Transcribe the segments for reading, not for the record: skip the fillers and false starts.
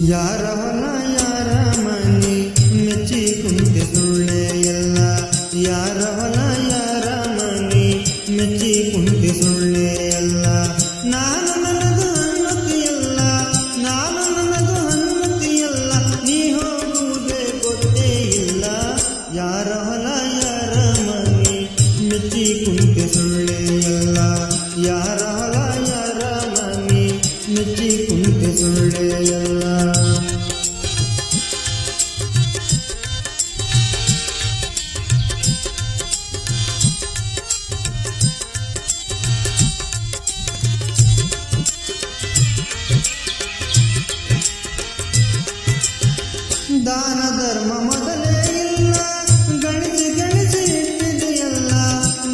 ಯಾರ ಹೊಲ ಯಾರ ಮನೆ ಮೆಚ್ಚಿ ಕುಂತೆ ಸುಳ್ಳೆ ಎಲ್ಲ. ಯಾರ ಹೊಲ ಯಾರ ಮನೆ ಮೆಚ್ಚಿ ಕುಂತೆ ಸುಳ್ಳೆ ಎಲ್ಲ. ನಾನು ನನದು ಅನ್ನತಿಯಲ್ಲ, ನಾನು ನನದು ಅನ್ನತಿಯಲ್ಲ, ನೀ ಹೋಗುವುದೇ ಗೊತ್ತೇ ಇಲ್ಲ. ಯಾರ ಹೊಲ ಯಾರ ಮನೆ ಮೆಚ್ಚಿ ಕುಂತೆ ಸುಳ್ಳೆ ಎಲ್ಲ. ಯಾರ ಹೊಲ ಯಾರ ಮನೆ ಮೆಚ್ಚಿ ಕುಂತೆ ಸುಳ್ಳೆ ಎಲ್ಲ. ದಾನ ಧರ್ಮ ಮೊದಲೇ ಇಲ್ಲ, ಗಣಿಸಿ ಗಣಿಸಿ ಇಟ್ಟಿದೆಯಲ್ಲ.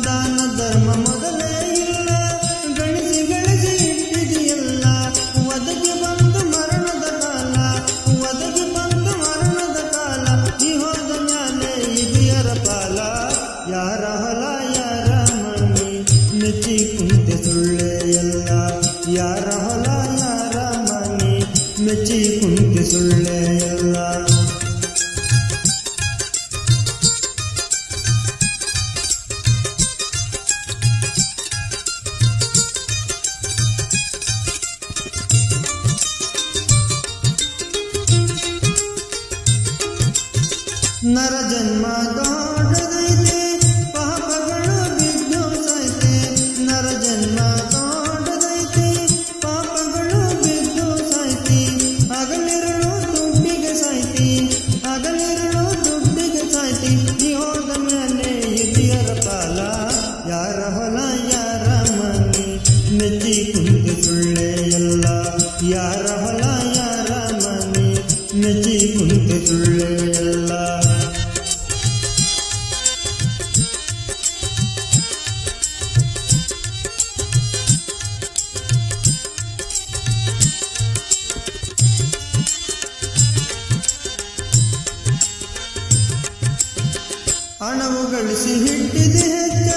ದಾನ ಧರ್ಮ ಮೊದಲೇ ಇಲ್ಲ, ಗಣಿಸಿ ಗಣಿಸಿ ಇಟ್ಟಿದೆಯಲ್ಲ. ಒದಗಿ ಬಂದು ಮರಣದ ಕಾಲ, ಒದಗಿ ಬಂದು ಮರಣದ ಕಾಲ, ನೀ ಹೋದ ಮ್ಯಾಲೆ ಹಿರಿಯರ ಪಾಲ. ಯಾರ ಹೊಲ ಯಾರ ಮನೆ ಮೆಚ್ಚಿ ಕುಂತೆ ಸುಳ್ಳೆ ಎಲ್ಲ. ಯಾರ ಹೊಲ ಯಾರ ಮನೆ ಮೆಚ್ಚಿ ಕುಂತೆ ಸುಳ್ಳೆ ಎಲ್ಲ. ನರ ಜನ್ಮ ದೊಡ್ಡದೈತೆ, ಪಾಪಗಳು ಬಿದ್ದು ಸಾಯ್ತೆ. ನರ ಜನ್ಮ ದೊಡ್ಡದೈತೆ, ಪಾಪಗಳು ಬಿದ್ದು ಸಾಯ್ತಿ. ಹಗಲಿರುಳು ದುಡ್ಡಿಗೆ ಸಾಯ್ತಿ, ಹಗಲಿರುಳು ದುಡ್ಡಿಗೆ ಸಾಯ್ತಿ. ನೀ ಹೋದ ಮೇಲೆ ಹಿರಿಯರ ಪಾಲ. ಯಾರ ಹೊಲ ಯಾರ ಮನೆ ಮೆಚ್ಚಿ ಕುಂತೆ ಸುಳ್ಳೆ ಎಲ್ಲ. ಯಾರ ಹೊಲ ಯಾರ ಮನೆ ಮೆಚ್ಚಿ ಕುಂತೆ ಸುಳ್ಳೆ ಎಲ್ಲ. ಹಣವು ಗಳಿಸಿ ಹಿಟ್ಟಿದೆ ಹೆಚ್ಚ,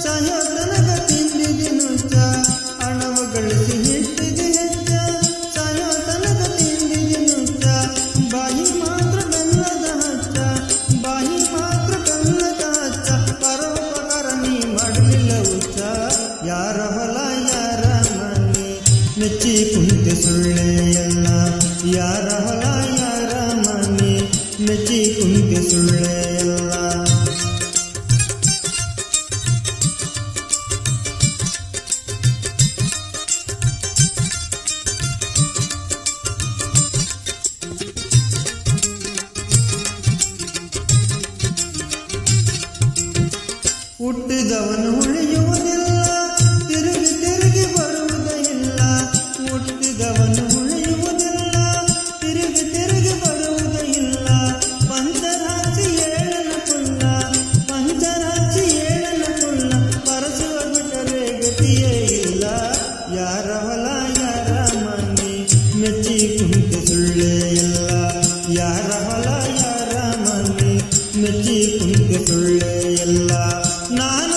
ಸಾಯೋ ತನಕ ತಿಂದಿದೆ ನುಚ್ಚ. ಹಣವು ಗಳಿಸಿ ಹಿಟ್ಟಿದೆ ಹೆಚ್ಚ, ಸಾಯೋ ತನಕ ತಿಂದಿದೆ ನುಚ್ಚ. ಬಾಯಿ ಮಾತ್ರ ಬೆಲ್ಲದ ಹಚ್ಚ, ಬಾಯಿ ಮಾತ್ರ ಬೆಲ್ಲದ ಹಚ್ಚ. ಪರೋಪಕಾರ ನೀ ಮಾಡಲಿಲ್ಲ ಹುಚ್ಚ. ಯಾರ ಹೊಲ ಯಾರ ಮನೆ ಮೆಚ್ಚಿ ಕುಂತೆ ಸುಳ್ಳೆ ಎಲ್ಲ. ಯಾರ ಹೊಲ ಯಾರ ಮನೆ ಮೆಚ್ಚಿ ಕುಂತೆ ಸುಳ್ಳೆ ಎಲ್ಲ. ಹುಟ್ಟಿದವನು ಉಳಿಯುವುದಿಲ್ಲ, ತಿರುಗಿ ತಿರುಗಿ ಬರುವುದಿಲ್ಲ. ಹುಟ್ಟಿದವನು ಉಳಿಯುವುದಿಲ್ಲ, ತಿರುಗಿ ತಿರುಗಿ ಬರುವುದಿಲ್ಲ. ಪಂಚರಾಶಿ ಏಳನ ಕುಲ್ಲ, ಪಂಚರಾಶಿ ಏಳನ ಕುಲ್ಲ, ಪರಸುವ ಬಿಟ್ಟರೆ ಗತಿಯೇ ಇಲ್ಲ. ಯಾರ ಹೊಲ ಯಾರ ಮನೆ ಮೆಚ್ಚಿ ಕುಂತೆ ಸುಳ್ಳೆ ಎಲ್ಲ. ಯಾರ ಹೊಲ ಯಾರ ಮನೆ ಮೆಚ್ಚಿ ಕುಂತೆ ಸುಳ್ಳೆ ಎಲ್ಲ. ನಾನು